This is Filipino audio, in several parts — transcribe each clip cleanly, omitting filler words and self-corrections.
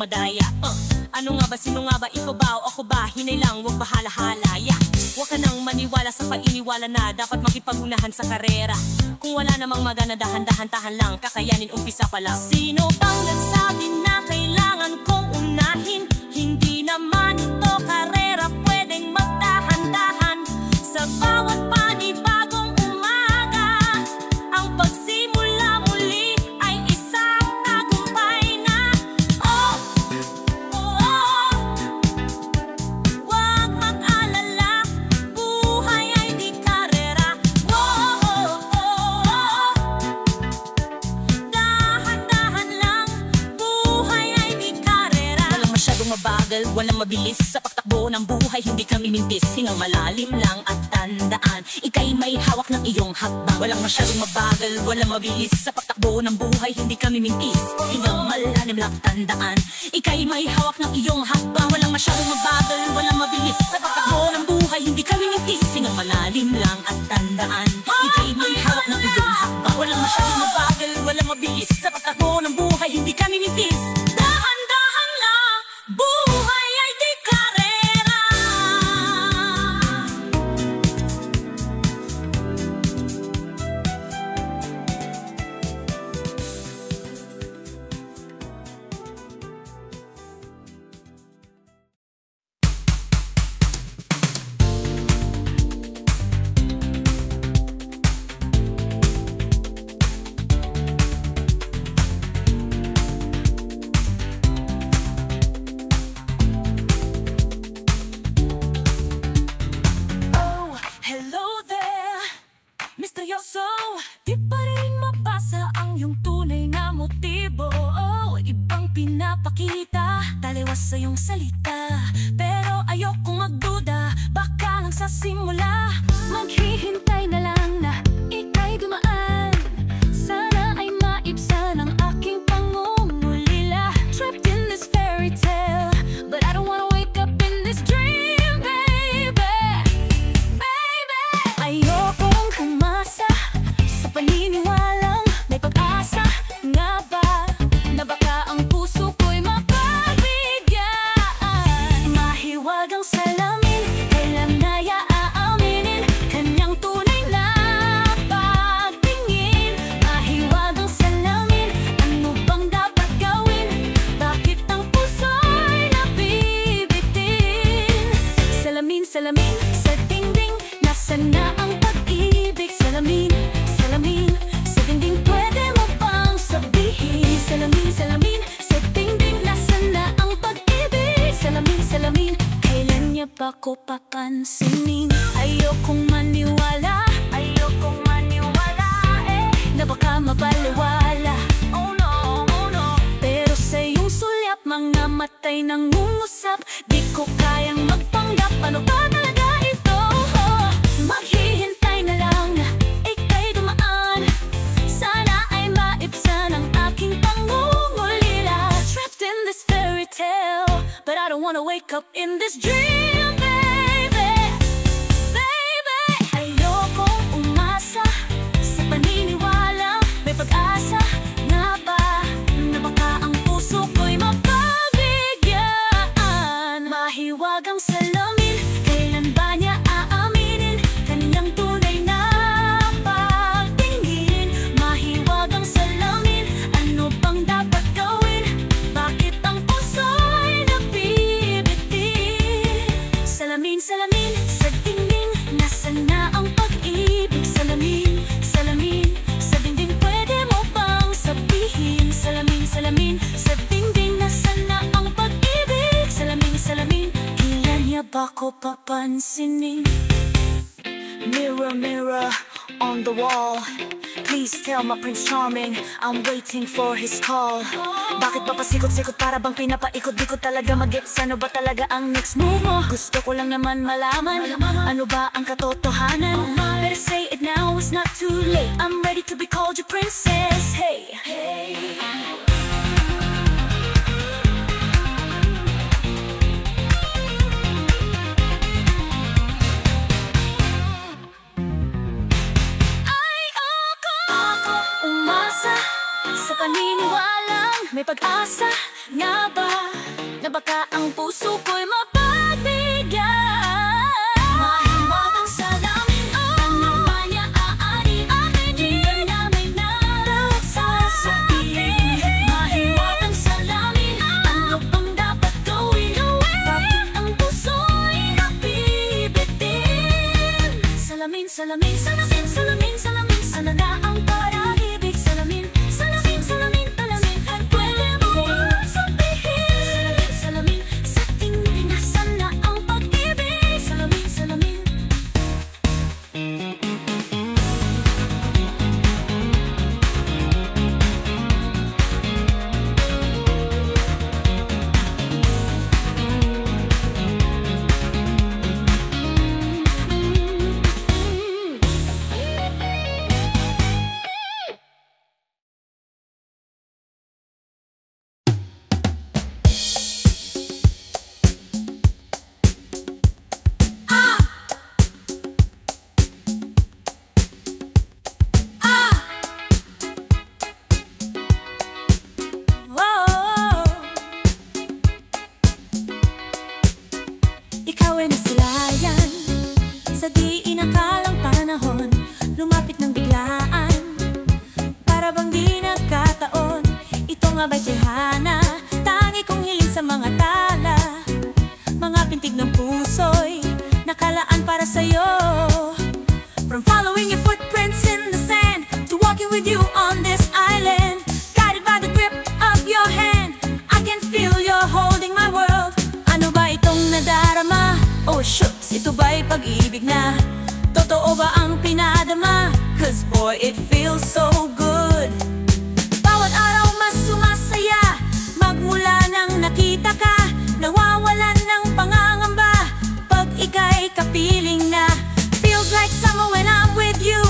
madaya. Ano nga ba, sino nga ba, ikaw ba o ako ba? Hinay lang, huwag bahala-hala, yeah. Huwag ka nang maniwala sa painiwala na dapat makipag-unahan sa karera. Kung wala namang magana, dahan-dahan lang, kakayanin umpisa pa lang. Sino bang nagsabi na kailangan kong unahin? Hindi naman ito karera, pwedeng magdahan-dahan. Sa bawat panibagong umaga, ang pagsimula muli ay isang tagumpay na. Huwag mag-alala, buhay ay di karera. Dahan-dahan lang, buhay ay di karera. Walang masyadong mabagal, walang mabilis sa pagtakbo ng buhay, hindi kami mintis. Hingang malalim lang at tandaan, ika'y may hawak ng iyong hakbang. Walang masyadong mabagal, walang mabilis sa pagtakbo ng buhay, hindi kami mintis. Hingang malalim lang at tandaan, ika'y may hawak ng iyong hakbang. Walang masyadong mabagal, walang mabilis sa pagtakbo ng buhay, hindi kami mintis. Hingang malalim lang at tandaan, ika'y may hawak ng iyong hakbang. Walang masyadong mabagal, walang mabilis sa pagtakbo ng buhay, hindi kami mintis. Dahan-dahan lang, buhay ay di karera. Misteryoso, di pa rin mabasa ang iyong tunay na motibo. Ibang pinapakita, taliwas sa iyong salita. Pero ayokong magduda, baka lang sa simula. Maghihintay na lang na ika'y dumaan. Sana ay maibsan ang aking pangungulila. Trapped in this fairy tale, but I don't wanna wake up in this dream, baby. Ayokong umasa sa paniniwalang may pag-asa. Nga ba na baka ang puso ko'y mapagbigyan? Mahiwagang salamin, kailan naya aaminin kanyang tunay na pagtingin. Mahiwagang salamin, ano bang dapat gawin? Bakit ang puso'y nabibitin? Salamin, salamin sa dingding, nasaan na ang pag-ibig? Salamin, salamin sa dingding, pwede mo bang sabihin? Salamin, salamin sa dingding, nasaan na ang pag-ibig? Salamin, salamin, kailan niya ba ko papansinin? Ayokong maniwala na baka mabaliwala. Oh no, pero sa iyong sulyap, mga matay nangungusap. Di ko kayang magpanggap, ano ba talaga ito? Maghihintay na lang na ika'y dumaan. Sana ay maibsan ang aking pangungulila. Trapped in this fairy tale, but I don't wanna wake up in this dream, baby. Ayokong umasa sa paniniwalang may pag-asa. Nga ba na baka ang puso ko'y mapagbigyan? Mahiwagang salamin, kailan ba niya aaminin kanyang tunay na pagtingin? Mahiwagang salamin, ano bang dapat gawin? Bakit ang puso'y nabibitin? Salamin, salamin sa dingding, nasaan na ang pag-ibig? Salamin, salamin sa dingding, pwede mo bang sabihin? Salamin, salamin sa dingding, nasaan na ang pag-ibig? Salamin, salamin, kailan niya ba ko papansinin? Mirror, mirror on the wall, please tell my Prince Charming I'm waiting for his call. Bakit ba pasikot-sikot, para bang pinapaikot? Di ko talaga mag-gets, ano ba talaga ang next move mo? Gusto ko lang naman malaman, ano ba ang katotohanan? Better say it now, it's not too late. I'm ready to be called your princess. Hey, hey. Umasa sa paniniwalang may pag-asa. Nga ba puso ko'y mapagbigyan. Mahiwagang salamin, ano ba niya aari? Hindi na may nagsasabihin. Mahiwagang salamin, ano bang dapat gawin? Bakit ang puso'y nabibitin? Salamin, salamin, salamin, salamin, salamin, sana na ang pag-ibig. Salamin, salamin, salamin, talamin, at pwede mo bang sabihin? Salamin, salamin, sa tingin na sana ang pag-ibig. Salamin, salamin. Ikaw ay nasilayan sa di inakalang panahon, lumapit ng biglaan, para bang di nagkataon. Ito nga ba'y tihana, tangi kong hiling sa mga tala, mga pintig ng puso'y nakalaan para sa'yo. From following your footprints in the sand to walking with you on this island, guided by the grip of your hand, I can feel you're holding my world. Ano ba itong nadarama? Oh shucks, ito ba'y pag-ibig na? Totoo ba ang pinadama? Cause boy, it feels so good. Bawat araw mas sumasaya, magmula nang nakita ka, nawawalan ng pangangamba pag ika'y kapiling na. Feels like summer when I'm with you,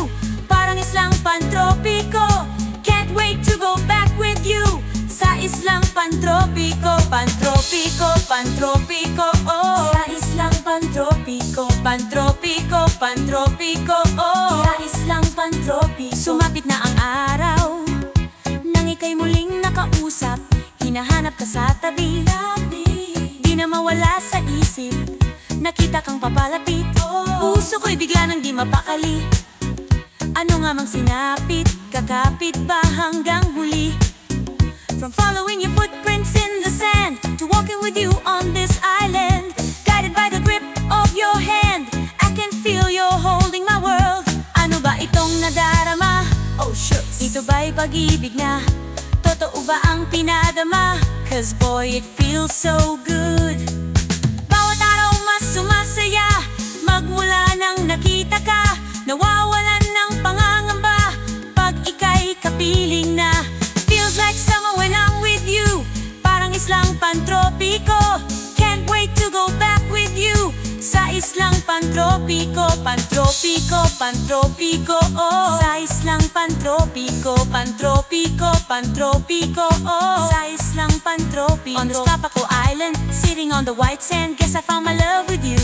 parang islang pantropiko. Can't wait to go back with you sa islang pantropiko. Pantropiko, pantropiko, oh. Sa islang pantropiko, pantropiko, pantropiko, oh. Sa islang pantropiko. Sumapit na ang araw nang ika'y muling nakausap, hinahanap ka sa tabi, di na mawala sa isip, nakita kang papalapit. Puso ko'y bigla nang di mapakali. Ano nga mang sinapit, kakapit ba hanggang huli? From following your footprints in the sand to walking with you on this island, guided by the grip of your hand, I can feel you're holding my world. Ano ba itong nadarama? Oh shucks, ito ba'y pag-ibig na? Totoo ba ang pinadama? Cause boy, it feels so good. Bawat araw mas sumasaya, magmula nang nakita ka, nawawalan ng pangangamba pag ika'y kapiling na. Feels like summer when I'm with you, parang islang pantropiko. Can't wait to go back with you sa islang pantropiko. Pantropiko, pantropiko, oh. Sa islang pantropiko, pantropiko, pantropiko, oh. Sa islang pantropiko. On this Papaco Island, sitting on the white sand, guess I found my love with you.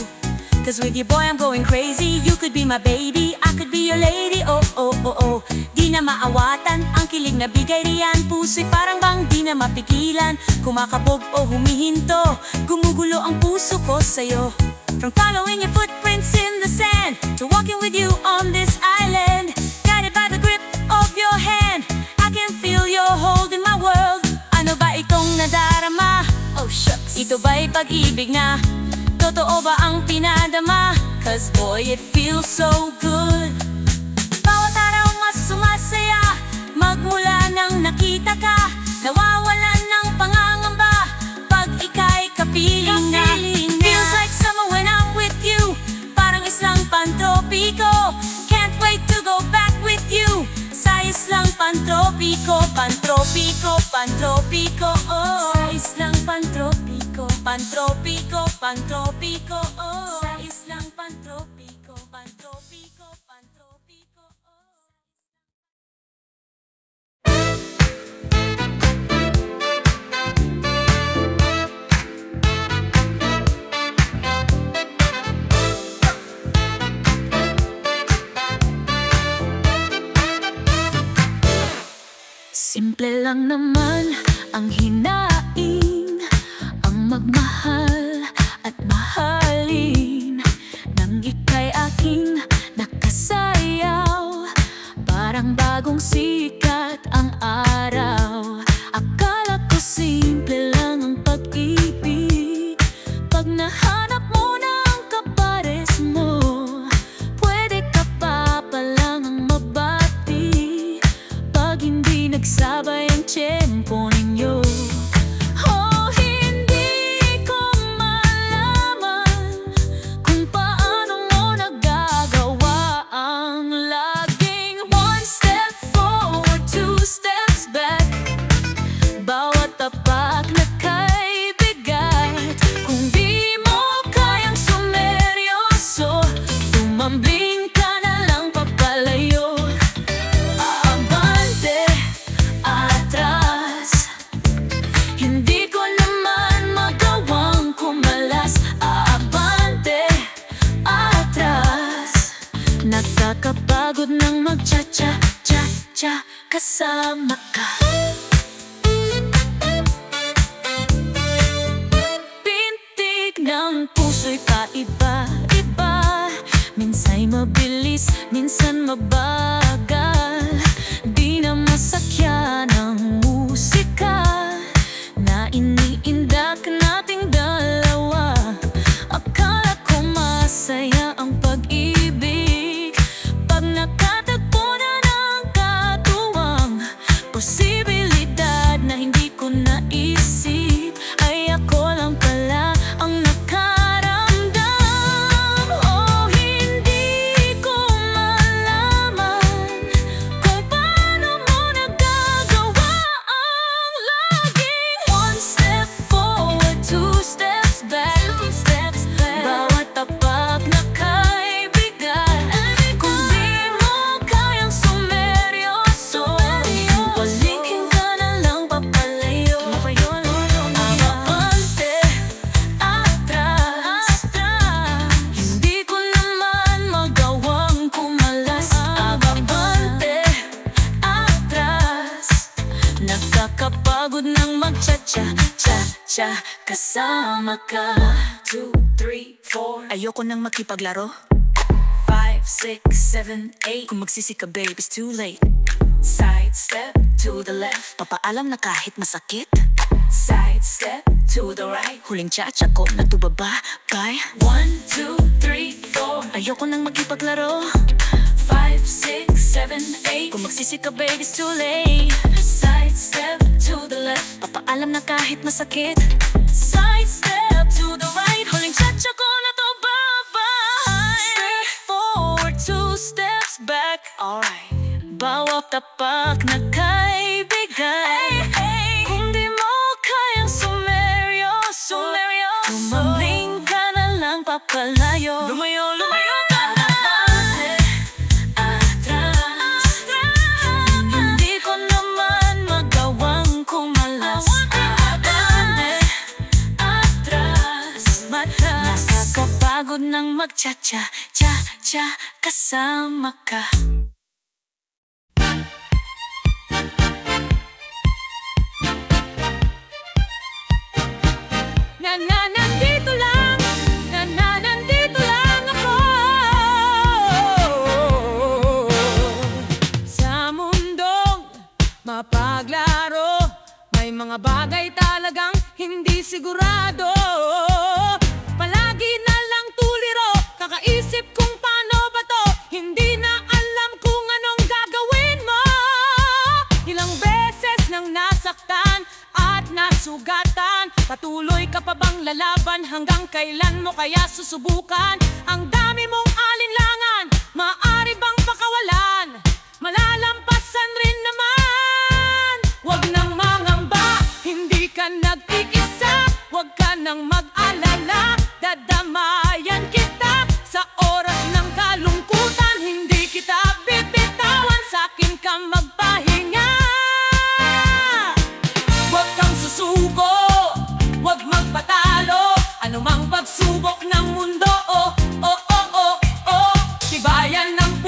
Cause with you boy I'm going crazy. You could be my baby, I could be your lady. Oh, oh, oh, oh. Di na maawatan ang kilig na bigay riyan. Puso'y parang bang di na mapigilan, kumakabog o humihinto, gumugulo ang puso ko sa'yo. From following your footprints in the sand to walking with you on this island, guided by the grip of your hand, I can feel you're holding my world. Ano ba itong nadarama? Oh shucks, ito ba'y pag-ibig na? Totoo ba ang pinadama? Cause boy, it feels so good. Bawat araw mas sumasaya, magmula nang nakita ka, nawawalan ng pangangamba pag ika'y kapiling na. Feels like summer when I'm with you, parang islang pantropiko. Can't wait to go back with you sa islang pantropiko. Pantropiko, pantropiko, oh. Sa islang pantropiko, pantropiko, pantropiko, oh. Sa islang pantropiko, pantropiko, pantropiko, oh. Simple lang naman ang hinaing, ang magmahal sumikat ang araw. Akala ko simple lang ang pag-ibig. Pag nahanap mo na ang kapares mo, pwede ka pa palang ang mabati. Pag hindi nagsabay ang tiyempo ninyo, nakakapagod ng mag-cha-cha-cha-cha kasama ka. Pintig ng puso'y kaiba-iba, minsa'y mabilis, minsan mabagal. Di na masakya ng musika na iniindak nating dalawa. Akala ko masaya ang pag-ibig, nakatagpo na ng katuwang posibilidad na hindi ko naisip. Ay ako lang pala ang nakaramdam. Oh, hindi ko malaman kung paano mo nagagawa ang laging one step forward, two steps back. Bawat tapak na nakakapagod ng mag-cha-cha-cha-cha kasama ka. 1, 2, 3, 4. Ayoko nang makipaglaro. 5, 6, 7, 8. Kung magsisi ka babe, it's too late. Side step to the left, papaalam na kahit masakit. Side step to the right, huling cha-cha ko na tubaba. Bye. 1, 2, 3, 4. Ayoko nang makipaglaro. 5, 6, 7, 8. Kung magsisi ka babe, it's too late. Side step to the left, papaalam na kahit masakit. Side step to the right, huling cha-cha ko na to bye-bye. Step forward, 2 steps back. Alright. Bawat tapak na kaibigan, kung di mo kayang sumeryoso, tumambling ka na lang papalayo. Lumayo ka na. Nakakapagod ng mag-cha-cha-cha-cha kasama ka. Nandito lang, nandito lang ako sa mundong mapaglaro. May mga bagay talagang hindi sigurado. Palagi na lang tuliro, kakaisip kung paano ba to. Hindi na alam kung anong gagawin mo. Ilang beses nang nasaktan at nasugatan, patuloy ka pa bang lalaban? Hanggang kailan mo kaya susubukan? Ang dami mong alinlangan, maaari bang pakawalan? Malalampasan rin naman. Huwag nang mangamba, hindi ka nag-iisa. Huwag ka nang mag-alala, dadamayan kita sa oras ng kalungkutan. Hindi kita bibitawan, sa'kin ka magpahinga. Huwag kang susuko, huwag magpatalo. Anumang pagsubok ng mundo, tibayan ng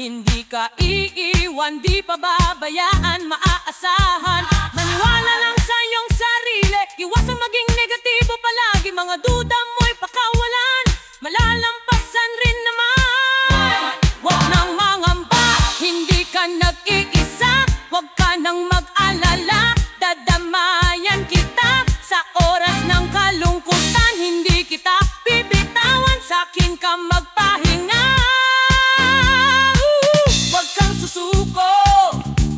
Hindi ka iiwan, di pababayaan, maaasahan. Maniwala lang sa iyong sarili, iwasan maging negatibo palagi. Mga duda mo'y pakawalan, malalampasan rin naman. Huwag nang mangamba, hindi ka nag-iisa. Huwag ka nang mag-alala, dadamayan kita sa oras ng kalungkutan. Hindi kita bibitawan, sa'kin ka magpahinga. Huwag kang susuko,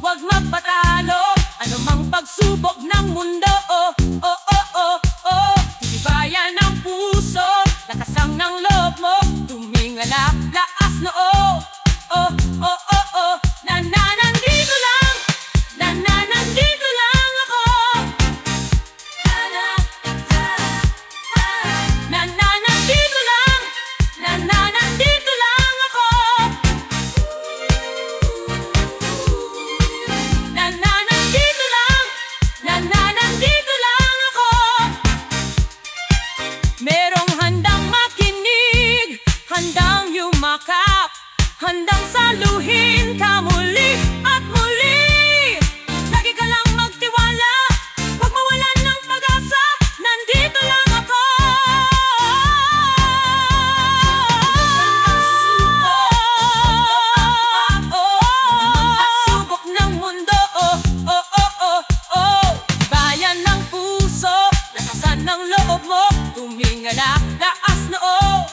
huwag magpatalo, anumang pagsubok ng mundo. Tibayan ang puso, lakasang ng loob mo, tumingala, laas noo. Nandito lang, nandito lang ako. Nandito lang, nandito lang ako. Nandito lang, nandito lang ako. Merong handang makinig, handang yumakap, handang saluhin ka muli at muli. Lagi ka lang magtiwala, huwag mawalan ng pag-asa. Nandito lang ako. Subok ng mundo, bayan ng puso, lakasan ng loob mo, tumingala, laas noo.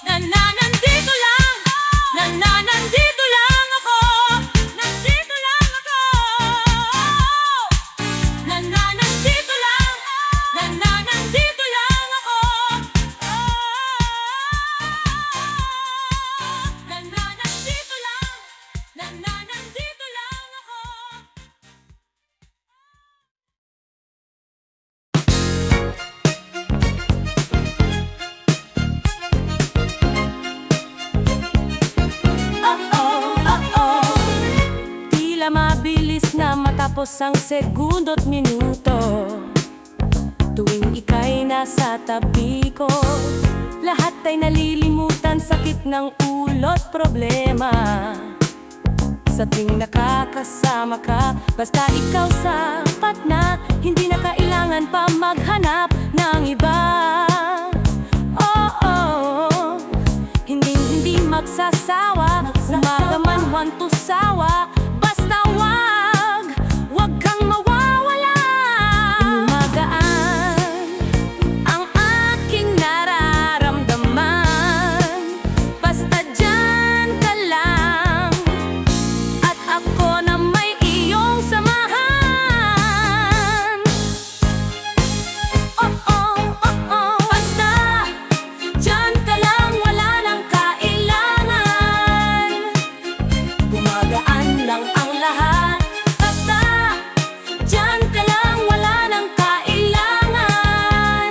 Nandito lang, nandito lang ako. Nandito lang ako. Nandito lang, nandito lang ako. Nandito lang, nandito lang ako. Tila mabilis na matapos ang segundo at minuto. Tuwing ika'y nasa tabi ko, lahat ay nalilimutan, sakit ng ulo't problema. Sa tuwing nakakasama ka, basta ikaw sapat na, hindi na kailangan pa maghanap ng iba. Hindi magsasawa, umaga man wanto sawa, basta wag kang mawawala. Lumagaan ang aking nararamdaman, basta dyan ka lang, at ako na may iyong samahan. Basta dyan ka lang, wala nang kailangan. Gumagaan lang ang lahat, basta dyan ka lang, wala nang kailangan.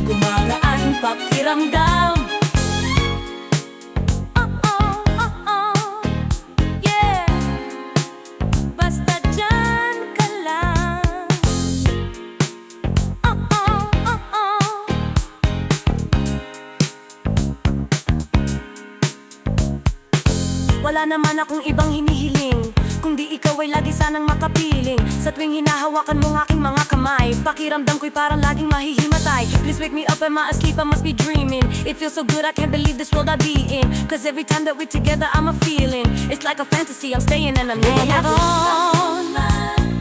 Gumagaan pakiramdam. Yeah. Basta dyan ka lang. Wala naman akong ibang hinihiling, kundi ikaw ay lagi sanang makapiling. Sa tuwing hinahawakan mo ng aking mga kamay, pakiramdam ko'y parang laging mahihimatay. Please wake me up, am I asleep? I must be dreaming. It feels so good, I can't believe this world I be in. Cause every time that we're together, I'm a feeling. It's like a fantasy, I'm staying and I'm living.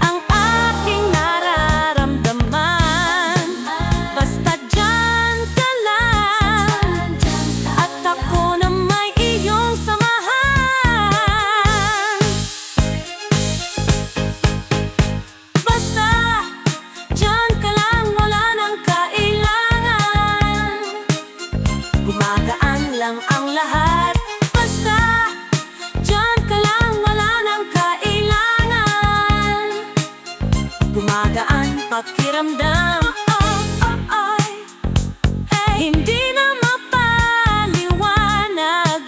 Ang aking nararamdaman, basta dyan ka lang, at ako na may iyong samahan. Basta dyan ka lang, wala nang kailangan. Gumagaan lang ang lahat, basta dyan ka lang, wala nang kailangan. Gumagaan pakiramdam. Hindi na mapaliwanag.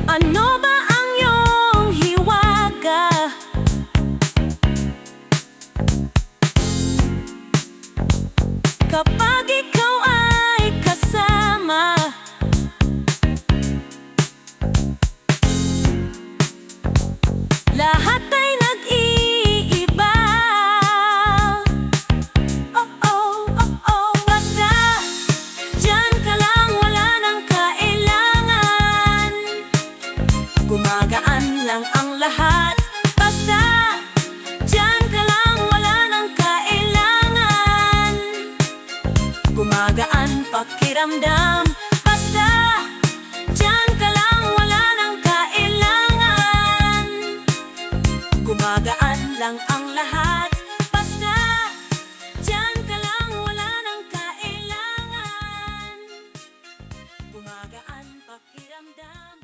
Ano ba ang iyong hiwaga? Kapag ikaw pakiramdam. Basta diyan ka lang, wala nang kailangan. Gumagaan lang ang lahat. Basta diyan ka lang, wala nang kailangan. Gumagaan pakiramdam.